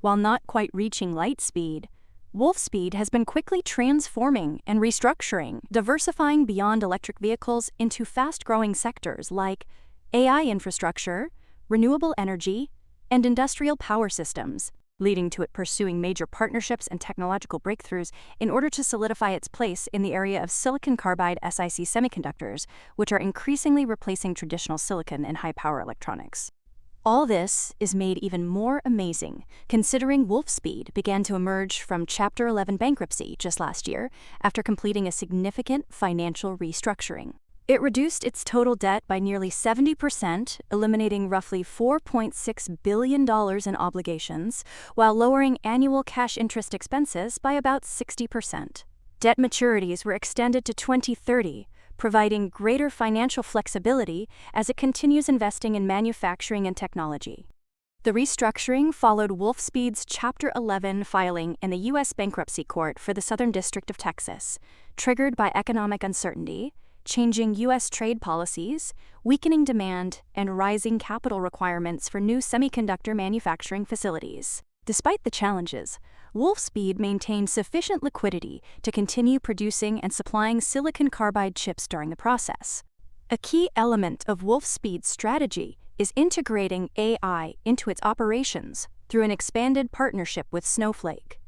While not quite reaching light speed, Wolfspeed has been quickly transforming and restructuring, diversifying beyond electric vehicles into fast-growing sectors like AI infrastructure, renewable energy, and industrial power systems, leading to it pursuing major partnerships and technological breakthroughs in order to solidify its place in the area of silicon carbide SiC semiconductors, which are increasingly replacing traditional silicon in high-power electronics. All this is made even more amazing, considering Wolfspeed began to emerge from Chapter 11 bankruptcy just last year after completing a significant financial restructuring. It reduced its total debt by nearly 70%, eliminating roughly $4.6 billion in obligations, while lowering annual cash interest expenses by about 60%. Debt maturities were extended to 2030, providing greater financial flexibility as it continues investing in manufacturing and technology. The restructuring followed Wolfspeed's Chapter 11 filing in the U.S. Bankruptcy Court for the Southern District of Texas, triggered by economic uncertainty, changing U.S. trade policies, weakening demand, and rising capital requirements for new semiconductor manufacturing facilities. Despite the challenges, Wolfspeed maintained sufficient liquidity to continue producing and supplying silicon carbide chips during the process. A key element of Wolfspeed's strategy is integrating AI into its operations through an expanded partnership with Snowflake.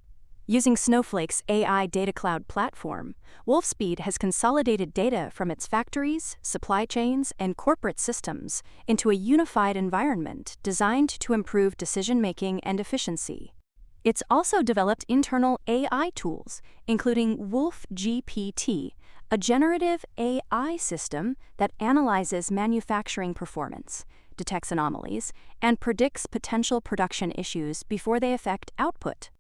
Using Snowflake's AI Data Cloud platform, Wolfspeed has consolidated data from its factories, supply chains, and corporate systems into a unified environment designed to improve decision-making and efficiency. It's also developed internal AI tools, including WolfGPT, a generative AI system that analyzes manufacturing performance, detects anomalies, and predicts potential production issues before they affect output.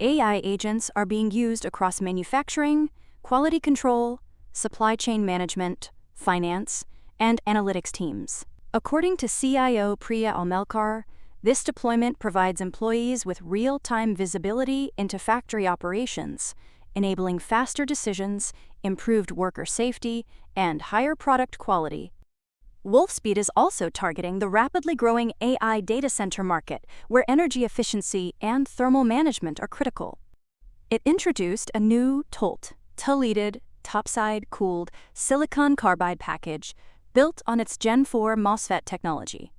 AI agents are being used across manufacturing, quality control, supply chain management, finance, and analytics teams. According to CIO Priya Almelkar, this deployment provides employees with real-time visibility into factory operations, enabling faster decisions, improved worker safety, and higher product quality. Wolfspeed is also targeting the rapidly growing AI data center market, where energy efficiency and thermal management are critical. It introduced a new toleted, topside-cooled silicon carbide package built on its Gen 4 MOSFET technology.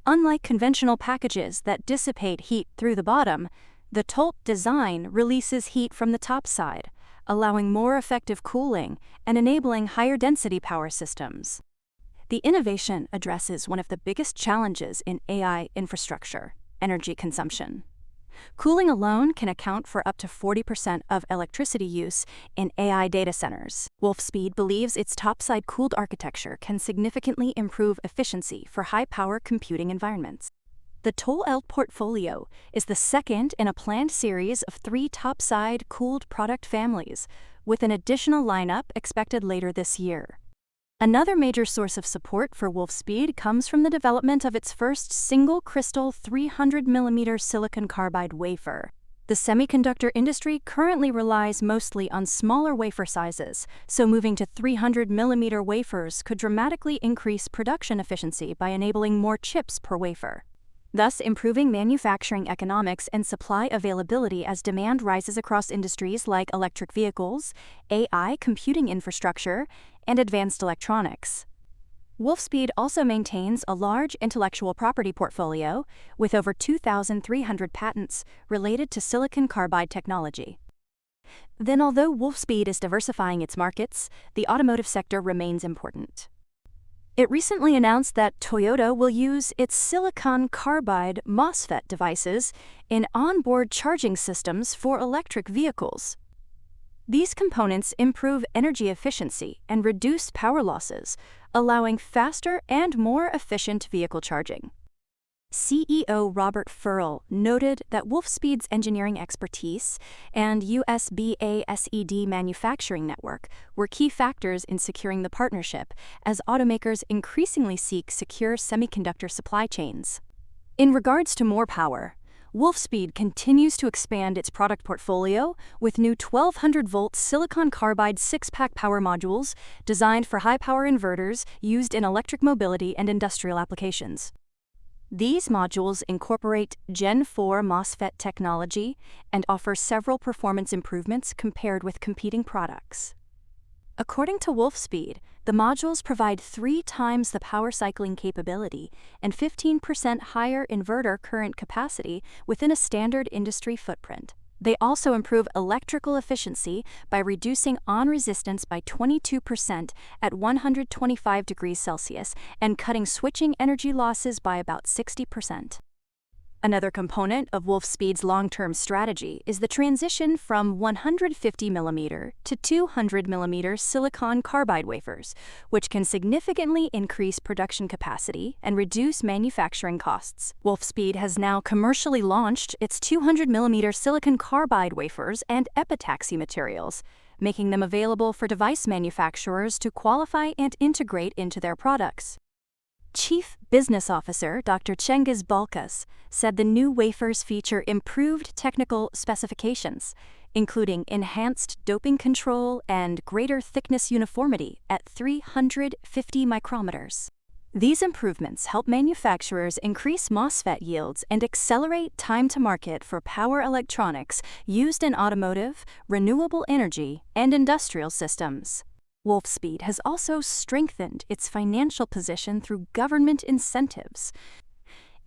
Unlike conventional packages that dissipate heat through the bottom, the TOLT design releases heat from the top side, allowing more effective cooling and enabling higher density power systems. The innovation addresses one of the biggest challenges in AI infrastructure: energy consumption. Cooling alone can account for up to 40% of electricity use in AI data centers. Wolfspeed believes its topside-cooled architecture can significantly improve efficiency for high-power computing environments. The TOL portfolio is the second in a planned series of 3 topside-cooled product families, with an additional lineup expected later this year. Another major source of support for Wolfspeed comes from the development of its first single-crystal 300mm silicon carbide wafer. The semiconductor industry currently relies mostly on smaller wafer sizes, so moving to 300mm wafers could dramatically increase production efficiency by enabling more chips per wafer, thus improving manufacturing economics and supply availability as demand rises across industries like electric vehicles, AI computing infrastructure, and advanced electronics. Wolfspeed also maintains a large intellectual property portfolio with over 2,300 patents related to silicon carbide technology. Then, although Wolfspeed is diversifying its markets, the automotive sector remains important. It recently announced that Toyota will use its silicon carbide MOSFET devices in onboard charging systems for electric vehicles. These components improve energy efficiency and reduce power losses, allowing faster and more efficient vehicle charging. CEO Robert Furl noted that Wolfspeed's engineering expertise and USB-A/SED manufacturing network were key factors in securing the partnership as automakers increasingly seek secure semiconductor supply chains. In regards to more power, Wolfspeed continues to expand its product portfolio with new 1200-volt silicon carbide 6-pack power modules designed for high-power inverters used in electric mobility and industrial applications. These modules incorporate Gen 4 MOSFET technology and offer several performance improvements compared with competing products. According to Wolfspeed, the modules provide 3 times the power cycling capability and 15% higher inverter current capacity within a standard industry footprint. They also improve electrical efficiency by reducing on resistance by 22% at 125 degrees Celsius and cutting switching energy losses by about 60%. Another component of Wolfspeed's long-term strategy is the transition from 150mm to 200mm silicon carbide wafers, which can significantly increase production capacity and reduce manufacturing costs. Wolfspeed has now commercially launched its 200mm silicon carbide wafers and epitaxy materials, making them available for device manufacturers to qualify and integrate into their products. Chief Business Officer Dr. Cengiz Balkas said the new wafers feature improved technical specifications, including enhanced doping control and greater thickness uniformity at 350 micrometers. These improvements help manufacturers increase MOSFET yields and accelerate time to market for power electronics used in automotive, renewable energy, and industrial systems. Wolfspeed has also strengthened its financial position through government incentives.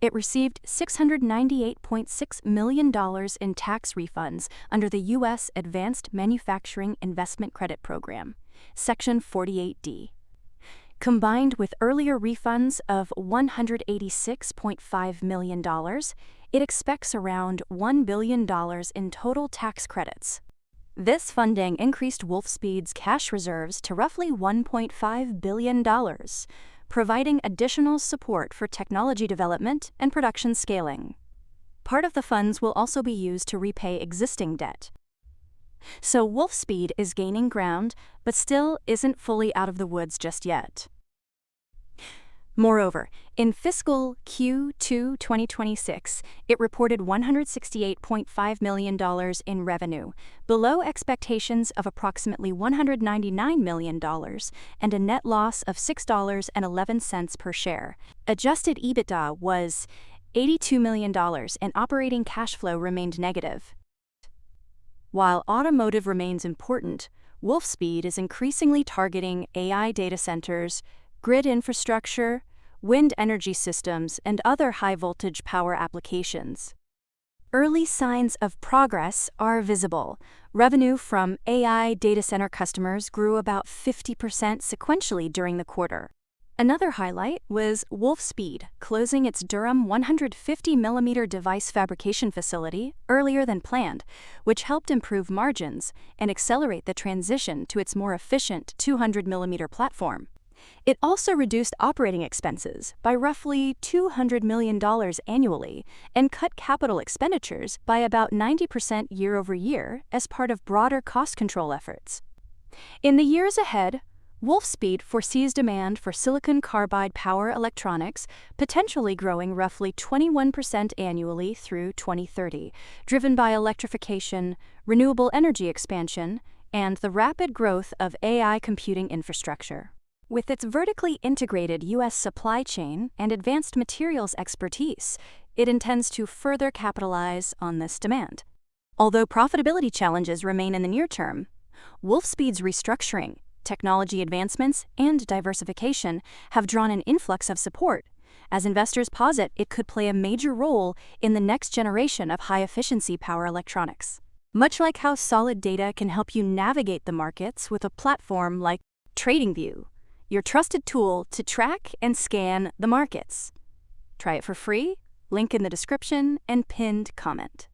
It received $698.6 million in tax refunds under the U.S. Advanced Manufacturing Investment Credit Program, Section 48D. Combined with earlier refunds of $186.5 million, it expects around $1 billion in total tax credits. This funding increased Wolfspeed's cash reserves to roughly $1.5 billion, providing additional support for technology development and production scaling. Part of the funds will also be used to repay existing debt. So Wolfspeed is gaining ground, but still isn't fully out of the woods just yet. Moreover, in fiscal Q2 2026, it reported $168.5 million in revenue, below expectations of approximately $199 million, and a net loss of $6.11 per share. Adjusted EBITDA was $82 million, and operating cash flow remained negative. While automotive remains important, Wolfspeed is increasingly targeting AI data centers, grid infrastructure, wind energy systems, and other high-voltage power applications. Early signs of progress are visible. Revenue from AI data center customers grew about 50% sequentially during the quarter. Another highlight was Wolfspeed closing its Durham 150mm device fabrication facility earlier than planned, which helped improve margins and accelerate the transition to its more efficient 200mm platform. It also reduced operating expenses by roughly $200 million annually and cut capital expenditures by about 90% year-over-year as part of broader cost control efforts. In the years ahead, Wolfspeed foresees demand for silicon carbide power electronics potentially growing roughly 21% annually through 2030, driven by electrification, renewable energy expansion, and the rapid growth of AI computing infrastructure. With its vertically integrated U.S. supply chain and advanced materials expertise, it intends to further capitalize on this demand. Although profitability challenges remain in the near term, Wolfspeed's restructuring, technology advancements, and diversification have drawn an influx of support, as investors posit it could play a major role in the next generation of high-efficiency power electronics. Much like how solid data can help you navigate the markets with a platform like TradingView, your trusted tool to track and scan the markets. Try it for free, link in the description and pinned comment.